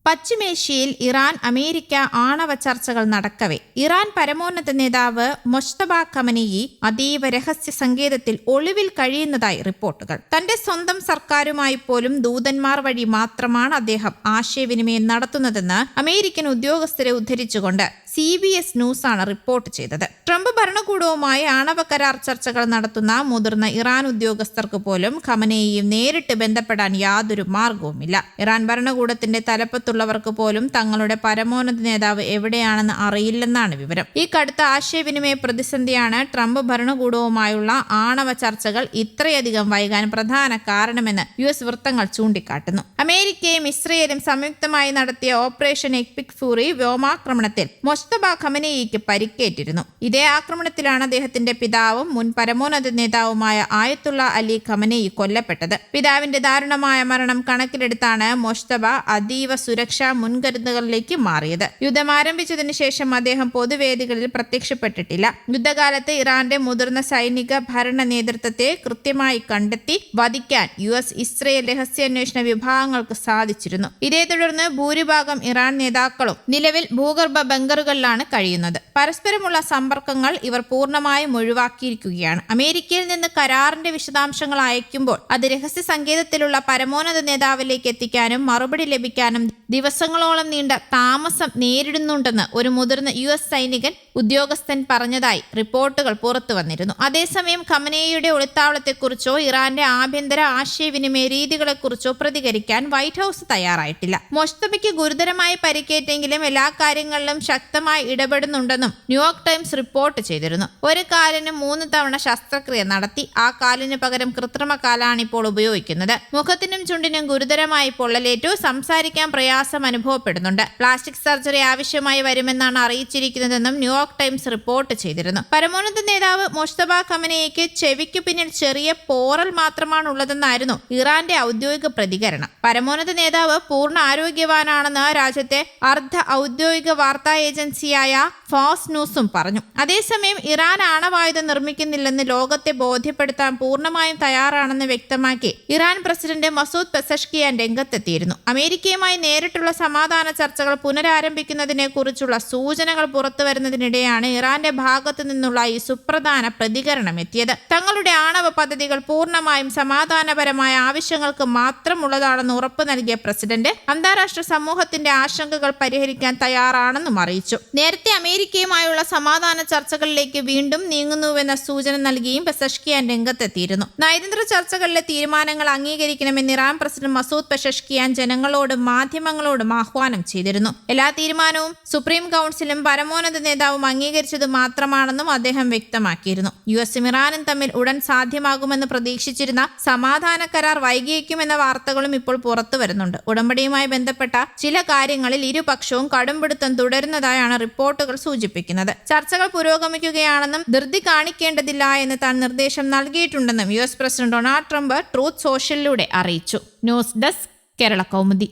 പശ്ചിമേഷ്യയിൽ Iran America ആണവ ചർച്ചകൾ നടക്കവെ ഇറാൻ പരമോന്നത നേതാവ് മൊജ്തബ ഖമനേയി അതീവ രഹസ്യ സങ്കേതത്തിൽ ഒളിവിൽ കഴിയുന്നതായി റിപ്പോർട്ടുകൾ. തന്റെ സ്വന്തം സർക്കാരുമായി പോലും ദൂതന്മാർ വഴി മാത്രമാണ് അദ്ദേഹം ആശയവിനിമയം നടത്തുന്നതെന്ന് അമേരിക്കൻ ഉദ്യോഗസ്ഥരെ ഉദ്ധരിച്ചുകൊണ്ട് CBS ന്യൂസാണ് റിപ്പോർട്ട് ചെയ്തത്. ട്രംപ് ഭരണകൂടവുമായി ആണവ കരാർ ചർച്ചകൾ നടത്തുന്ന മുതിർന്ന ഇറാൻ ഉദ്യോഗസ്ഥർക്ക് പോലും ഖമനേയിയും നേരിട്ട് ബന്ധപ്പെടാൻ യാതൊരു മാർഗവുമില്ല. ഇറാൻ ഭരണകൂടത്തിന്റെ തലപ്പത്തുള്ളവർക്ക് പോലും തങ്ങളുടെ പരമോന്നത നേതാവ് എവിടെയാണെന്ന് അറിയില്ലെന്നാണ് വിവരം. ഈ കടുത്ത ആശയവിനിമയ പ്രതിസന്ധിയാണ് ട്രംപ് ഭരണകൂടവുമായുള്ള ആണവ ചർച്ചകൾ ഇത്രയധികം വൈകാൻ പ്രധാന കാരണമെന്ന് US വൃത്തങ്ങൾ ചൂണ്ടിക്കാട്ടുന്നു. അമേരിക്കയും ഇസ്രയേലും സംയുക്തമായി നടത്തിയ ഓപ്പറേഷൻ എപ്പിക് ഫ്യൂറി വ്യോമാക്രമണത്തിൽ മൊജ്തബ ഖമനേയിക്ക് പരിക്കേറ്റിരുന്നു. ഇതേ ആക്രമണത്തിലാണ് അദ്ദേഹത്തിന്റെ പിതാവും മുൻ പരമോന്നത നേതാവുമായ ആയത്തുള്ള അലി ഖമനേയി കൊല്ലപ്പെട്ടത്. പിതാവിന്റെ ദാരുണമായ മരണം കണക്കിലെടുത്താണ് മൊജ്തബ അതീവ സുരക്ഷാ മുൻകരുതലുകളിലേക്ക് മാറിയത്. യുദ്ധം ആരംഭിച്ചതിനു ശേഷം അദ്ദേഹം പൊതുവേദികളിൽ പ്രത്യക്ഷപ്പെട്ടിട്ടില്ല. യുദ്ധകാലത്ത് ഇറാന്റെ മുതിർന്ന സൈനിക ഭരണ നേതൃത്വത്തെ കൃത്യമായി കണ്ടെത്തി വധിക്കാൻ US ഇസ്രയേൽ രഹസ്യാന്വേഷണ വിഭാഗങ്ങൾക്ക് സാധിച്ചിരുന്നു. ഇതേ തുടർന്ന് ഭൂരിഭാഗം ഇറാൻ നേതാക്കളും നിലവിൽ ഭൂഗർഭ ബങ്കറുകളിലാണ് കഴിയുന്നത്. പരസ്പരമുള്ള സമ്പർക്കങ്ങൾ ഇവർ പൂർണ്ണമായും ഒഴിവാക്കിയിരിക്കുകയാണ്. അമേരിക്കയിൽ നിന്ന് കരാറിന്റെ വിശദാംശങ്ങൾ അയക്കുമ്പോൾ അത് രഹസ്യ സങ്കേതത്തിലുള്ള പരമോന്നത നേതാവിലേക്ക് എത്തിക്കാനും മറുപടി ലഭിക്കാനും ദിവസങ്ങളോളം നീണ്ട താമസം നേരിടുന്നുണ്ടെന്ന് ഒരു മുതിർന്ന US സൈനികൻ ഉദ്യോഗസ്ഥൻ പറഞ്ഞതായി റിപ്പോർട്ടുകൾ പുറത്തു വന്നിരുന്നു. അതേസമയം ഖമനേയിയുടെ ഒളിത്താവളത്തെക്കുറിച്ചോ ഇറാന്റെ ആഭ്യന്തര ആശയവിനിമയ രീതികളെക്കുറിച്ചോ പ്രതികരിക്കാൻ വൈറ്റ് ഹൌസ് തയ്യാറായിട്ടില്ല. മൊജ്തബയ്ക്ക് ഗുരുതരമായി പരിക്കേറ്റെങ്കിലും എല്ലാ കാര്യങ്ങളിലും ശക്തമായി ഇടപെടുന്നുണ്ടെന്നും ന്യൂയോർക്ക് ടൈംസ് റിപ്പോർട്ട് ചെയ്തിരുന്നു. ഒരു കാലിന് 3 തവണ ശസ്ത്രക്രിയ നടത്തി. ആ കാലിന് പകരം കൃത്രിമ കാലാണ് ഇപ്പോൾ ഉപയോഗിക്കുന്നത്. മുഖത്തിനും ചുണ്ടിനും ഗുരുതരമായി പൊള്ളലേറ്റു. സംസാരിക്കാൻ പ്രയാസം അനുഭവപ്പെടുന്നുണ്ട്. പ്ലാസ്റ്റിക് സർജറി ആവശ്യമായി വരുമെന്നാണ് അറിയിച്ചിരിക്കുന്നതെന്നും ന്യൂയോർക്ക് ടൈംസ് റിപ്പോർട്ട് ചെയ്തിരുന്നു. പരമോന്നത നേതാവ് മൊജ്തബ ഖമനേയിക്ക് ചെവിക്കു പിന്നിൽ ചെറിയ പോറൽ മാത്രമാണ് ഉള്ളതെന്നായിരുന്നു ഇറാന്റെ ഔദ്യോഗിക പ്രതികരണം. പരമോന്നത നേതാവ് പൂർണ്ണ ആരോഗ്യവാനാണെന്ന് രാജ്യത്തെ അർദ്ധ ഔദ്യോഗിക വാർത്താ ഏജൻസിയായ ഫോക്സ് ന്യൂസും പറഞ്ഞു. അതേസമയം ഇറാൻ ആണവായുധം നിർമ്മിക്കുന്നില്ലെന്ന് ലോകത്തെ ബോധ്യപ്പെടുത്താൻ പൂർണ്ണമായും തയ്യാറാണെന്ന് വ്യക്തമാക്കി ഇറാൻ പ്രസിഡന്റ് മസൂദ് പെസഷ്കിയാൻ രംഗത്തെത്തിയിരുന്നു. അമേരിക്കയുമായി നേരിട്ടുള്ള സമാധാന ചർച്ചകൾ പുനരാരംഭിക്കുന്നതിനെ കുറിച്ചുള്ള സൂചനകൾ പുറത്തുവരുന്നതിനിടെയാണ് ഇറാന്റെ ഭാഗത്തു നിന്നുള്ള ഈ സുപ്രധാന പ്രതികരണം എത്തിയത്. തങ്ങളുടെ ആണവ പദ്ധതികൾ പൂർണ്ണമായും സമാധാനപരമായ ആവശ്യങ്ങൾക്ക് മാത്രമുള്ളതാണെന്ന് ഉറപ്പു നൽകിയ പ്രസിഡന്റ് അന്താരാഷ്ട്ര സമൂഹത്തിന്റെ ആശങ്കകൾ പരിഹരിക്കാൻ തയ്യാറാണെന്നും അറിയിച്ചു. നേരത്തെ അമേരിക്കയുമായുള്ള സമാധാന ചർച്ചകളിലേക്ക് വീണ്ടും നീങ്ങുന്നുവെന്ന സൂചന നൽകിയും പെസഷ്കിയാൻ രംഗത്തെത്തിയിരുന്നു. നയതന്ത്ര ചർച്ചകളിലെ തീരുമാനങ്ങൾ അംഗീകരിക്കണമെന്ന് ഇറാൻ പ്രസിഡന്റ് മസൂദ് പെസഷ്കിയാൻ ജനങ്ങളോടും മാധ്യമങ്ങളോടും ആഹ്വാനം ചെയ്തിരുന്നു. എല്ലാ തീരുമാനവും സുപ്രീം കൗൺസിലും പരമോന്നത നേതാവും അംഗീകരിച്ചത് മാത്രമാണെന്നും അദ്ദേഹം വ്യക്തമാക്കിയിരുന്നു. US-ഉം ഇറാനും തമ്മിൽ ഉടൻ സാധ്യമാകുമെന്ന് പ്രതീക്ഷിച്ചിരുന്ന സമാധാന കരാർ വൈകിയേക്കുമെന്ന വാർത്തകളും ഇപ്പോൾ പുറത്തു വരുന്നുണ്ട്. ഉടമ്പടിയുമായി ബന്ധപ്പെട്ട ചില കാര്യങ്ങളിൽ ഇരുപക്ഷവും കടുംപിടുത്തം തുടരുന്നതായാണ് റിപ്പോർട്ടുകൾ സൂചിപ്പിക്കുന്നത്. ചർച്ചകൾ പുരോഗമിക്കുകയാണെന്നും ധൃതി കാണിക്കേണ്ടതില്ല എന്ന് താൻ നിർദ്ദേശം നൽകിയിട്ടുണ്ടെന്നും US president Donald Trump Truth സോഷ്യലിലൂടെ അറിയിച്ചു. News desk Kerala Kaumudi.